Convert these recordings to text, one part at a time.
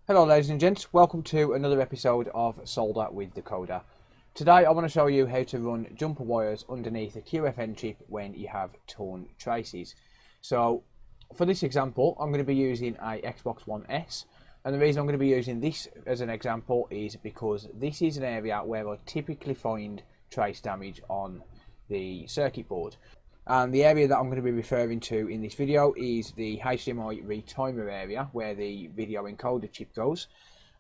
Hello ladies and gents, welcome to another episode of Solder with the Coder. Today I want to show you how to run jumper wires underneath a QFN chip when you have torn traces. So for this example I'm going to be using a Xbox One S, and the reason I'm going to be using this as an example is because this is an area where I typically find trace damage on the circuit board. And the area that I'm going to be referring to in this video is the HDMI retimer area where the video encoder chip goes.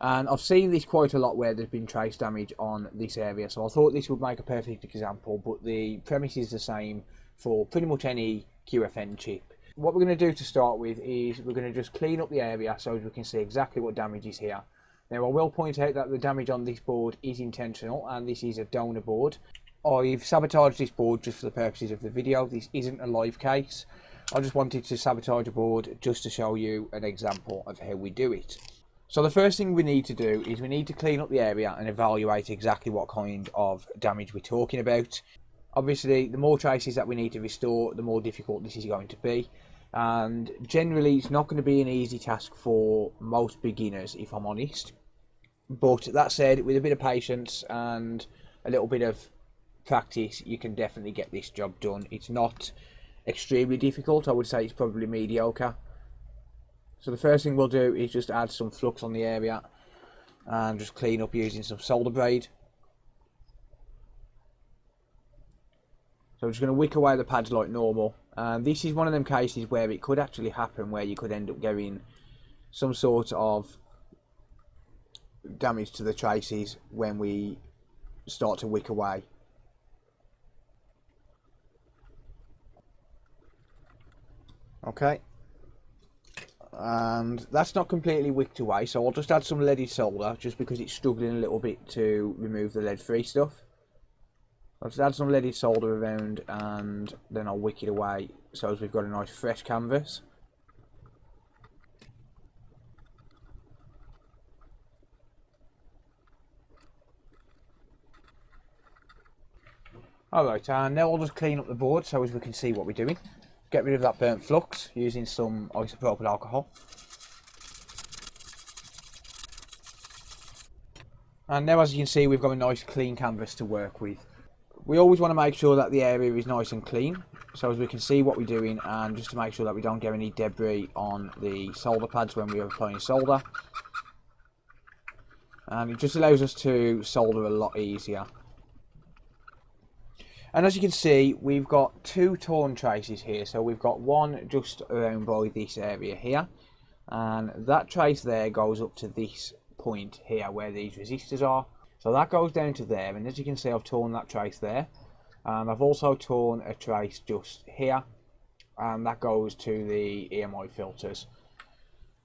And I've seen this quite a lot where there's been trace damage on this area, so I thought this would make a perfect example, but the premise is the same for pretty much any QFN chip. What we're going to do to start with is we're going to just clean up the area so we can see exactly what damage is here. Now I will point out that the damage on this board is intentional, and this is a donor board. I've sabotaged this board just for the purposes of the video. This isn't a live case. I just wanted to sabotage a board just to show you an example of how we do it. So the first thing we need to do is we need to clean up the area and evaluate exactly what kind of damage we're talking about. Obviously, the more traces that we need to restore, the more difficult this is going to be. And generally, it's not going to be an easy task for most beginners, if I'm honest. But that said, with a bit of patience and a little bit of practice, you can definitely get this job done. It's not extremely difficult. I would say it's probably mediocre. So the first thing we'll do is just add some flux on the area and just clean up using some solder braid. So I'm just going to wick away the pads like normal, and this is one of them cases where it could actually happen where you could end up getting some sort of damage to the traces when we start to wick away. Okay, and that's not completely wicked away, so I'll just add some leaded solder just because it's struggling a little bit to remove the lead free stuff. I'll just add some leaded solder around and then I'll wick it away so as we've got a nice fresh canvas. Alright, and now I'll just clean up the board so as we can see what we're doing. Get rid of that burnt flux using some isopropyl alcohol. And now, as you can see, we've got a nice clean canvas to work with. We always want to make sure that the area is nice and clean so as we can see what we're doing, and just to make sure that we don't get any debris on the solder pads when we are applying solder. And it just allows us to solder a lot easier. And as you can see, we've got two torn traces here. So we've got one just around by this area here, and that trace there goes up to this point here where these resistors are. So that goes down to there, and as you can see, I've torn that trace there, and I've also torn a trace just here, and that goes to the EMI filters.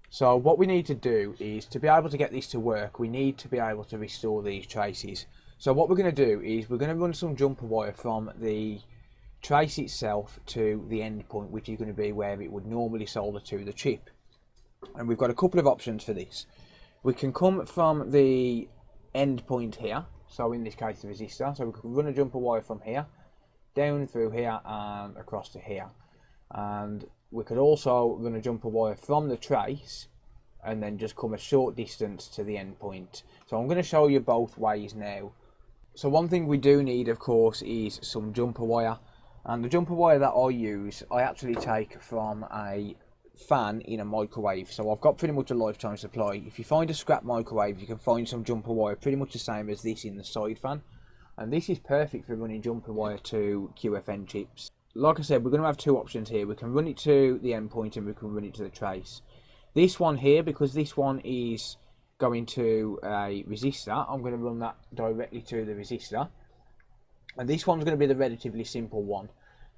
So what we need to do is, to be able to get this to work, we need to be able to restore these traces. So what we're going to do is we're going to run some jumper wire from the trace itself to the end point, which is going to be where it would normally solder to the chip. And we've got a couple of options for this. We can come from the end point here, so in this case the resistor, so we can run a jumper wire from here, down through here and across to here. And we could also run a jumper wire from the trace and then just come a short distance to the end point. So I'm going to show you both ways now. So one thing we do need, of course, is some jumper wire, and the jumper wire that I use I actually take from a fan in a microwave. So I've got pretty much a lifetime supply. If you find a scrap microwave, you can find some jumper wire pretty much the same as this in the side fan, and this is perfect for running jumper wire to QFN chips. Like I said, we're going to have two options here. We can run it to the end point and we can run it to the trace. This one here, because this one is going to a resistor, I'm going to run that directly to the resistor, and this one's going to be the relatively simple one.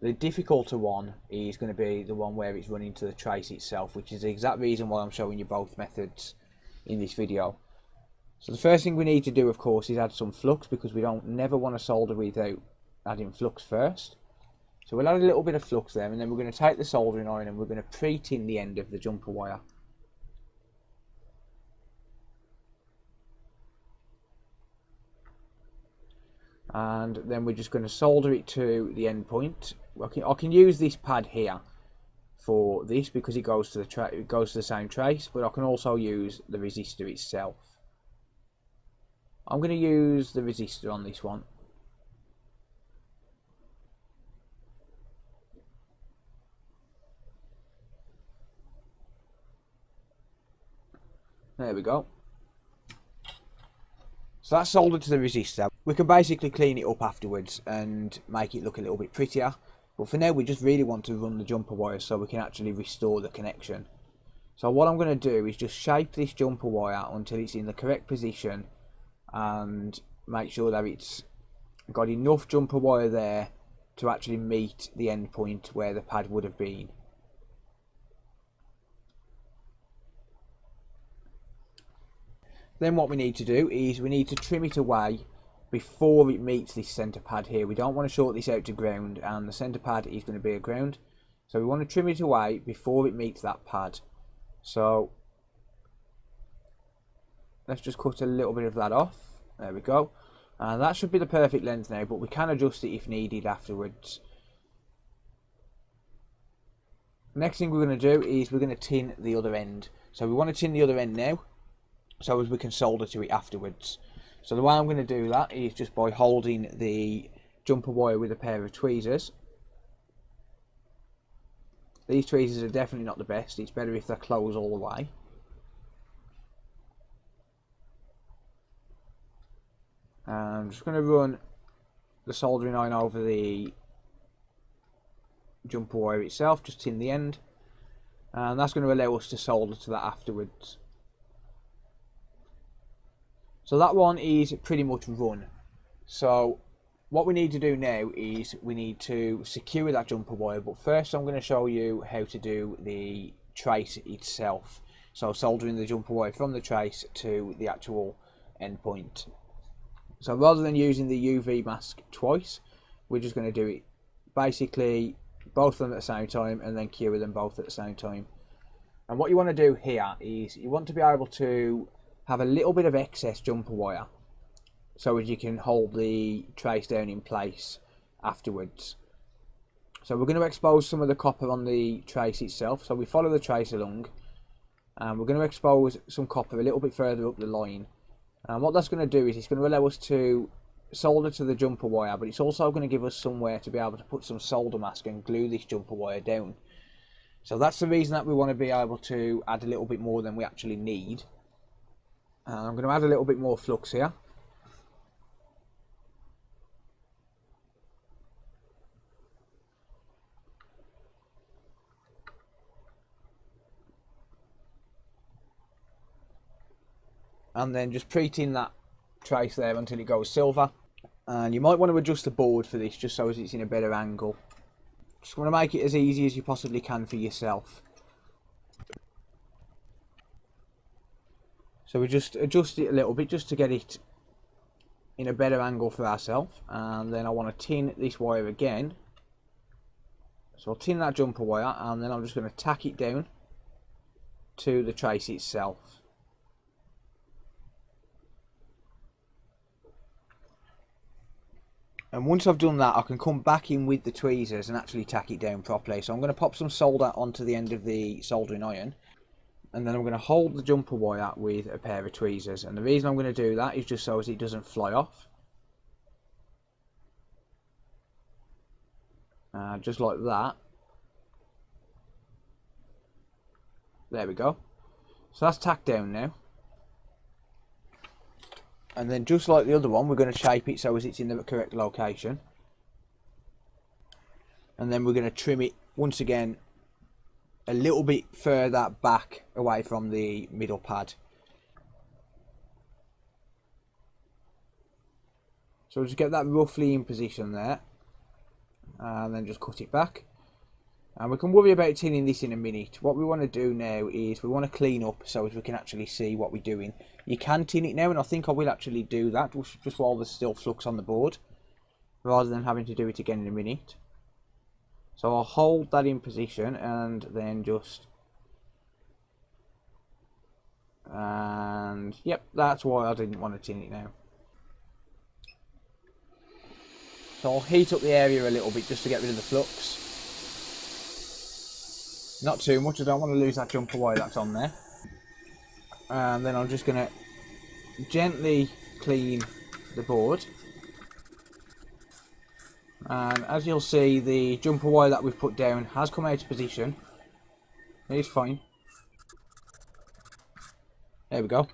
The difficulter one is going to be the one where it's running to the trace itself, which is the exact reason why I'm showing you both methods in this video. So the first thing we need to do, of course, is add some flux, because we don't never want to solder without adding flux first. So we'll add a little bit of flux there, and then we're going to take the soldering iron and we're going to pre-tin the end of the jumper wire. And then we're just going to solder it to the end point. I can use this pad here for this because it goes to the same trace, but I can also use the resistor itself. I'm going to use the resistor on this one. There we go. So that's soldered to the resistor. We can basically clean it up afterwards and make it look a little bit prettier. But for now, we just really want to run the jumper wire so we can actually restore the connection. So what I'm going to do is just shape this jumper wire until it's in the correct position and make sure that it's got enough jumper wire there to actually meet the end point where the pad would have been. Then what we need to do is we need to trim it away before it meets this centre pad here. We don't want to short this out to ground, and the centre pad is going to be a ground. So we want to trim it away before it meets that pad. So let's just cut a little bit of that off. There we go. And that should be the perfect length now, but we can adjust it if needed afterwards. Next thing we're going to do is we're going to tin the other end. So we want to tin the other end now, so as we can solder to it afterwards. So the way I'm going to do that is just by holding the jumper wire with a pair of tweezers. These tweezers are definitely not the best. It's better if they're closed all the way. And I'm just going to run the soldering iron over the jumper wire itself, just tin the end, and that's going to allow us to solder to that afterwards. So that one is pretty much run. So what we need to do now is we need to secure that jumper wire, but first I'm going to show you how to do the trace itself. So soldering the jumper wire from the trace to the actual endpoint. So rather than using the UV mask twice, we're just going to do it basically both of them at the same time and then cure them both at the same time. And what you want to do here is you want to be able to have a little bit of excess jumper wire so as you can hold the trace down in place afterwards. So we're going to expose some of the copper on the trace itself. So we follow the trace along and we're going to expose some copper a little bit further up the line. And what that's going to do is it's going to allow us to solder to the jumper wire, but it's also going to give us somewhere to be able to put some solder mask and glue this jumper wire down. So that's the reason that we want to be able to add a little bit more than we actually need. I'm going to add a little bit more flux here. And then just pre-tin that trace there until it goes silver. And you might want to adjust the board for this just so as it's in a better angle. Just want to make it as easy as you possibly can for yourself. So we just adjust it a little bit just to get it in a better angle for ourselves. And then I want to tin this wire again. So I'll tin that jumper wire and then I'm just going to tack it down to the trace itself. And once I've done that, I can come back in with the tweezers and actually tack it down properly. So I'm going to pop some solder onto the end of the soldering iron. And then I'm going to hold the jumper wire with a pair of tweezers. And the reason I'm going to do that is just so as it doesn't fly off. Just like that. There we go. So that's tacked down now. And then just like the other one, we're going to shape it so as it's in the correct location. And then we're going to trim it once again a little bit further back away from the middle pad. So just get that roughly in position there. And then just cut it back. And we can worry about tinning this in a minute. What we want to do now is we want to clean up so as we can actually see what we're doing. You can tin it now, and I think I will actually do that just while there's still flux on the board, rather than having to do it again in a minute. So I'll hold that in position and then just... And yep, that's why I didn't want to tin it now. So I'll heat up the area a little bit just to get rid of the flux. Not too much, I don't want to lose that jumper wire that's on there. And then I'm just going to gently clean the board. And as you'll see, the jumper wire that we've put down has come out of position. It is fine. There we go.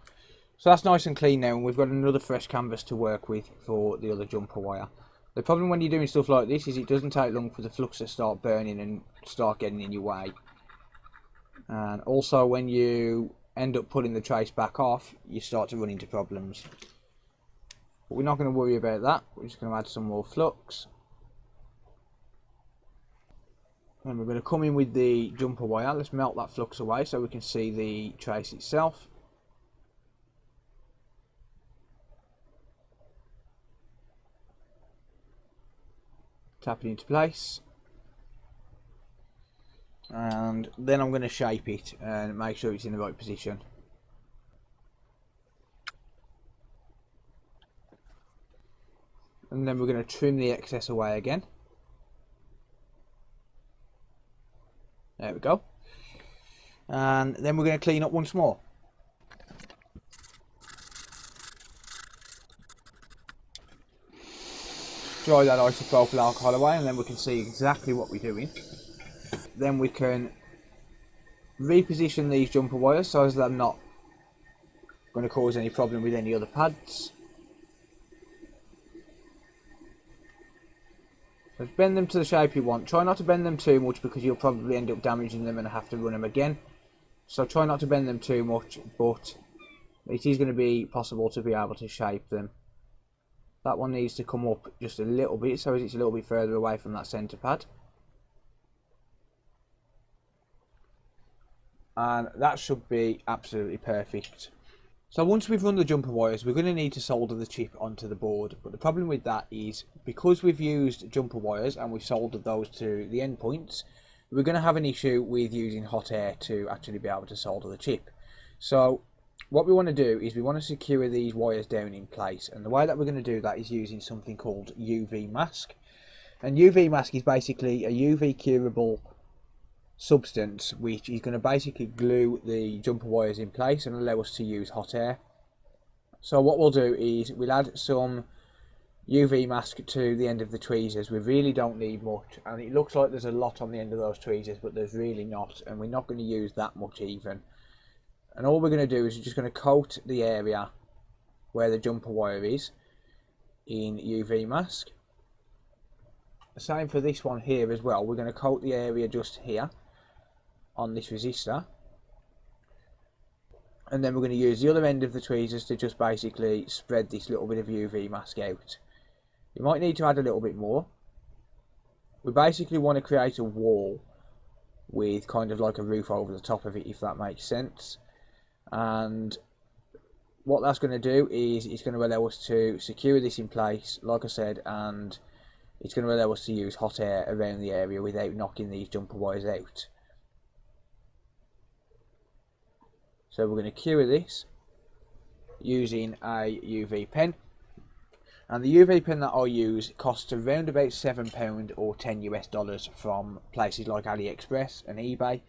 So that's nice and clean now, and we've got another fresh canvas to work with for the other jumper wire. The problem when you're doing stuff like this is it doesn't take long for the flux to start burning and start getting in your way. And also when you end up pulling the trace back off, you start to run into problems. But we're not going to worry about that. We're just going to add some more flux. And we're going to come in with the jumper wire. Let's melt that flux away so we can see the trace itself. Tap it into place. And then I'm going to shape it and make sure it's in the right position. And then we're going to trim the excess away again. There we go. And then we're going to clean up once more. Dry that isopropyl alcohol away, and then we can see exactly what we're doing. Then we can reposition these jumper wires so as they're not going to cause any problem with any other pads. So bend them to the shape you want. Try not to bend them too much because you'll probably end up damaging them and have to run them again. So try not to bend them too much, but it is going to be possible to be able to shape them. That one needs to come up just a little bit so it's a little bit further away from that centre pad. And that should be absolutely perfect. So once we've run the jumper wires, we're going to need to solder the chip onto the board. But the problem with that is because we've used jumper wires and we've soldered those to the endpoints, we're going to have an issue with using hot air to actually be able to solder the chip. So what we want to do is we want to secure these wires down in place, and the way that we're going to do that is using something called UV mask. And UV mask is basically a UV curable substance which is going to basically glue the jumper wires in place and allow us to use hot air. So what we'll do is we'll add some UV mask to the end of the tweezers. We really don't need much, and it looks like there's a lot on the end of those tweezers, but there's really not, and we're not going to use that much even. And all we're going to do is we're just going to coat the area where the jumper wire is in UV mask. The same for this one here as well. We're going to coat the area just here on this resistor. And then we're going to use the other end of the tweezers to just basically spread this little bit of UV mask out. You might need to add a little bit more. We basically want to create a wall with kind of like a roof over the top of it, if that makes sense. And what that's going to do is it's going to allow us to secure this in place, like I said, and it's going to allow us to use hot air around the area without knocking these jumper wires out. So we're going to cure this using a UV pen, and the UV pen that I use costs around about £7 or $10 from places like AliExpress and eBay.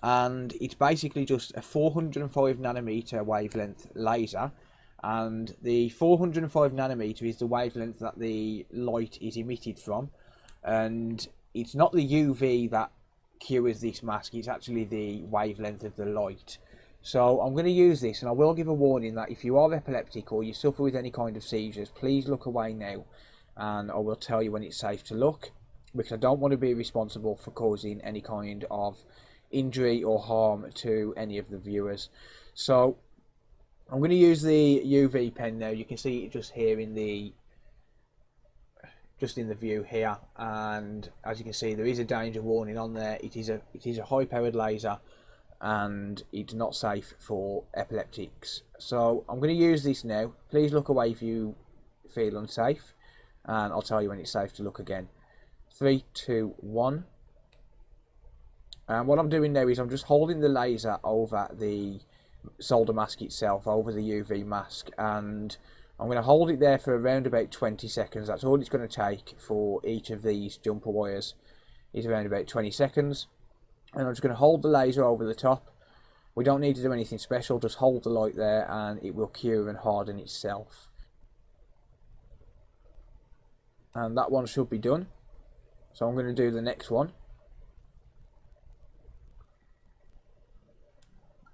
And it's basically just a 405 nanometer wavelength laser, and the 405 nanometer is the wavelength that the light is emitted from, and it's not the UV that cures this mask, it's actually the wavelength of the light. So I'm going to use this, and I will give a warning that if you are epileptic or you suffer with any kind of seizures, please look away now, and I will tell you when it's safe to look, because I don't want to be responsible for causing any kind of injury or harm to any of the viewers. So I'm going to use the UV pen now. You can see it just here in the view here, and as you can see there is a danger warning on there. It is a high powered laser and it's not safe for epileptics. So I'm going to use this now. Please look away if you feel unsafe, and I'll tell you when it's safe to look again. 3, 2, 1. And what I'm doing now is I'm just holding the laser over the solder mask itself, over the UV mask, and I'm going to hold it there for around about 20 seconds. That's all it's going to take for each of these jumper wires, is around about 20 seconds. And I'm just going to hold the laser over the top. We don't need to do anything special, just hold the light there and it will cure and harden itself. And that one should be done. So I'm going to do the next one.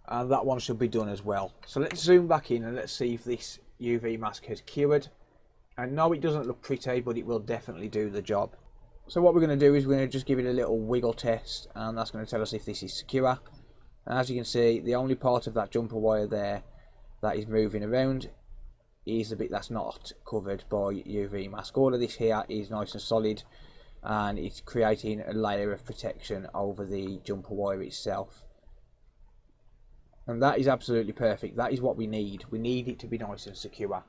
And that one should be done as well. So let's zoom back in and let's see if this UV mask has cured. And no, it doesn't look pretty, but it will definitely do the job. So what we're going to do is we're going to just give it a little wiggle test, and that's going to tell us if this is secure. And as you can see, the only part of that jumper wire there that is moving around is the bit that's not covered by UV mask. All of this here is nice and solid, and it's creating a layer of protection over the jumper wire itself. And that is absolutely perfect. That is what we need. We need it to be nice and secure.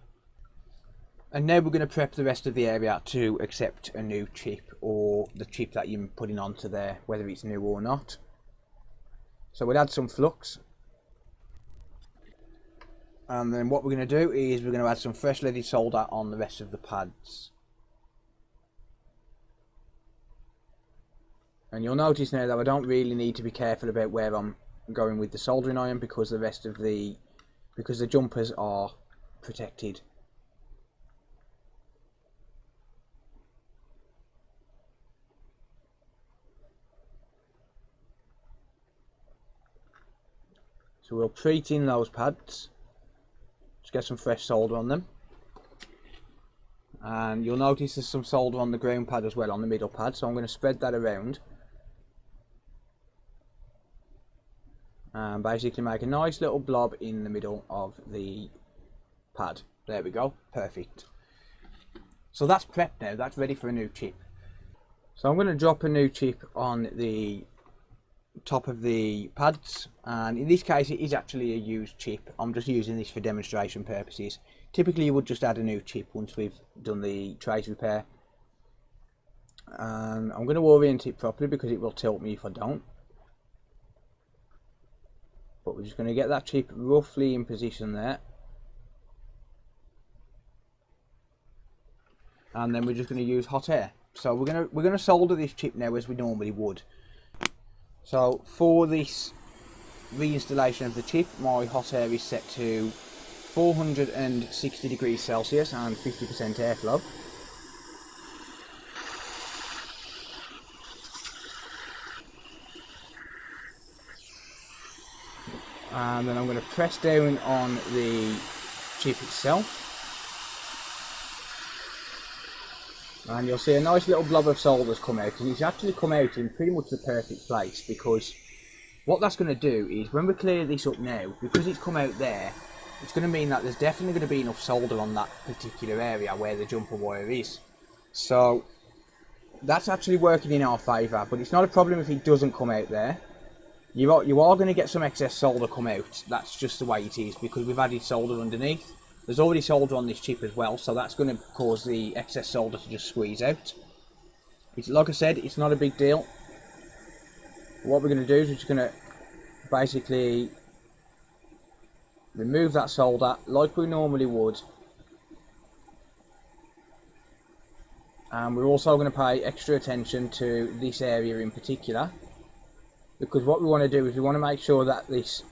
And now we're going to prep the rest of the area to accept a new chip, or the chip that you're putting onto there, whether it's new or not. So we'll add some flux. And then what we're going to do is we're going to add some fresh leaded solder on the rest of the pads. And you'll notice now that I don't really need to be careful about where I'm going with the soldering iron, because the jumpers are protected. So we'll pre-tin those pads, just get some fresh solder on them. And you'll notice there's some solder on the ground pad as well, on the middle pad, so I'm going to spread that around. And basically make a nice little blob in the middle of the pad. There we go, perfect. So that's prepped now, that's ready for a new chip. So I'm going to drop a new chip on the top of the pads, and in this case it is actually a used chip. I'm just using this for demonstration purposes. Typically you would just add a new chip once we've done the trace repair, and I'm going to orient it properly because it will tilt me if I don't. But we're just going to get that chip roughly in position there, and then we're just going to use hot air. So we're going to solder this chip now as we normally would. So for this reinstallation of the chip, my hot air is set to 460 degrees Celsius and 50% airflow. And then I'm going to press down on the chip itself. And you'll see a nice little blob of solder's come out, and it's actually come out in pretty much the perfect place, because what that's going to do is when we clear this up now, because it's come out there, it's going to mean that there's definitely going to be enough solder on that particular area where the jumper wire is. So that's actually working in our favour, but it's not a problem if it doesn't come out there. You are going to get some excess solder come out. That's just the way it is, because we've added solder underneath. There's already solder on this chip as well, so that's going to cause the excess solder to just squeeze out. It's, like I said, it's not a big deal. What we're going to do is we're just going to basically remove that solder like we normally would. And we're also going to pay extra attention to this area in particular, because what we want to do is we want to make sure that this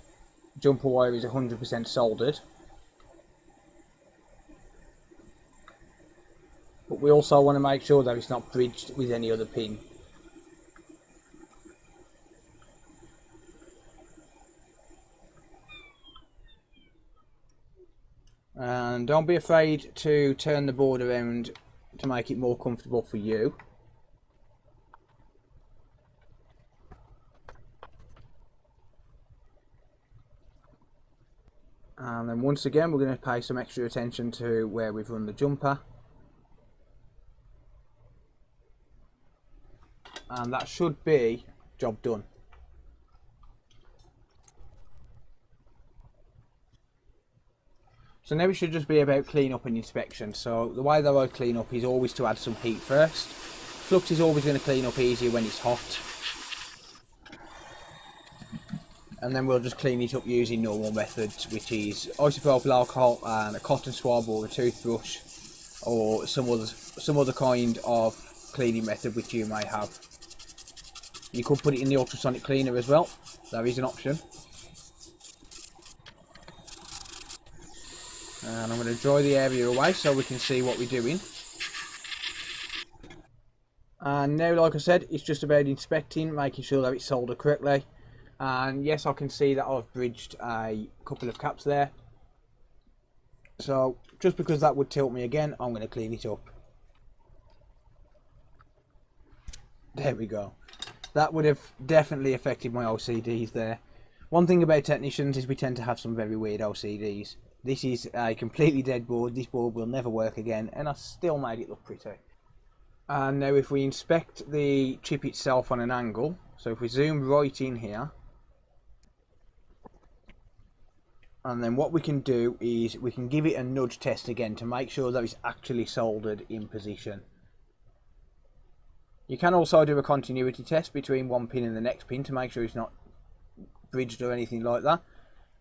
jumper wire is 100% soldered. But we also want to make sure that it's not bridged with any other pin. And don't be afraid to turn the board around to make it more comfortable for you. And then once again we're going to pay some extra attention to where we've run the jumper. And that should be job done. So now it should just be about clean up and inspection. So the way that I clean up is always to add some heat first. Flux is always going to clean up easier when it's hot. And then we'll just clean it up using normal methods, which is isopropyl alcohol and a cotton swab or a toothbrush, or some other kind of cleaning method which you may have. You could put it in the ultrasonic cleaner as well. There is an option. And I'm going to dry the area away so we can see what we're doing. And now, like I said, it's just about inspecting, making sure that it's soldered correctly. And yes, I can see that I've bridged a couple of caps there. So just because that would tilt me again, I'm going to clean it up. There we go. That would have definitely affected my LCDs there. One thing about technicians is we tend to have some very weird LCDs. This is a completely dead board. This board will never work again, and I still made it look pretty. And now if we inspect the chip itself on an angle, so if we zoom right in here, and then what we can do is we can give it a nudge test again to make sure that it's actually soldered in position. You can also do a continuity test between one pin and the next pin to make sure it's not bridged or anything like that.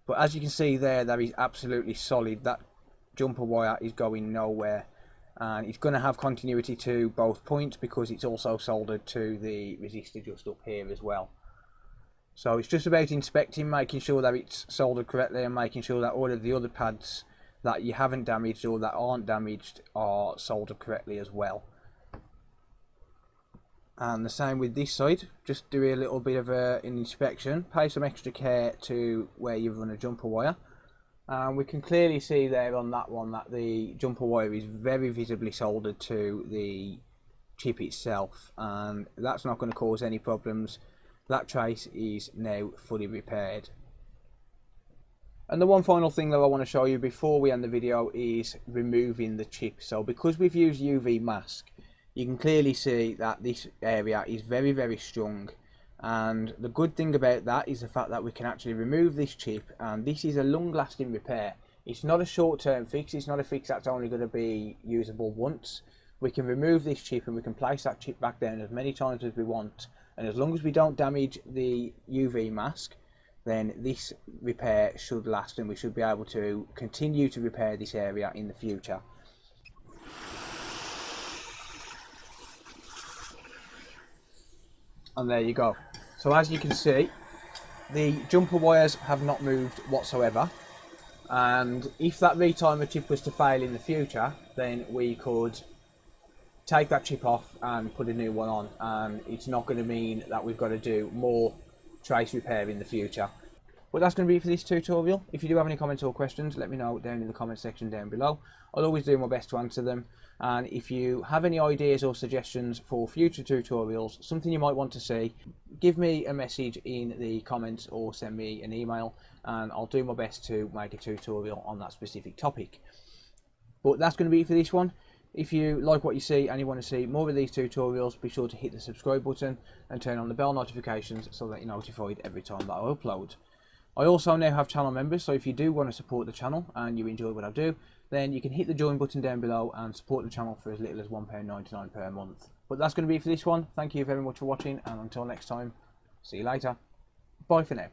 But as you can see there, that is absolutely solid. That jumper wire is going nowhere. And it's going to have continuity to both points because it's also soldered to the resistor just up here as well. So it's just about inspecting, making sure that it's soldered correctly and making sure that all of the other pads that you haven't damaged or that aren't damaged are soldered correctly as well. And the same with this side, just do a little bit of an inspection, pay some extra care to where you run a jumper wire. And we can clearly see there on that one that the jumper wire is very visibly soldered to the chip itself, and that's not going to cause any problems. That trace is now fully repaired. And the one final thing that I want to show you before we end the video is removing the chip. So because we've used UV mask, you can clearly see that this area is very, very strong. And the good thing about that is the fact that we can actually remove this chip, and this is a long-lasting repair. It's not a short-term fix, it's not a fix that's only going to be usable once. We can remove this chip and we can place that chip back down as many times as we want, and as long as we don't damage the UV mask, then this repair should last and we should be able to continue to repair this area in the future. And there you go. So as you can see, the jumper wires have not moved whatsoever, and if that retimer chip was to fail in the future, then we could take that chip off and put a new one on, and it's not going to mean that we've got to do more trace repair in the future. But that's going to be it for this tutorial. If you do have any comments or questions, let me know down in the comment section down below. I'll always do my best to answer them. And if you have any ideas or suggestions for future tutorials, something you might want to see, give me a message in the comments or send me an email, and I'll do my best to make a tutorial on that specific topic. But that's going to be it for this one. If you like what you see and you want to see more of these tutorials, be sure to hit the subscribe button and turn on the bell notifications so that you're notified every time that I upload. I also now have channel members, so if you do want to support the channel and you enjoy what I do, then you can hit the join button down below and support the channel for as little as £1.99 per month. But that's going to be it for this one. Thank you very much for watching, and until next time, see you later. Bye for now.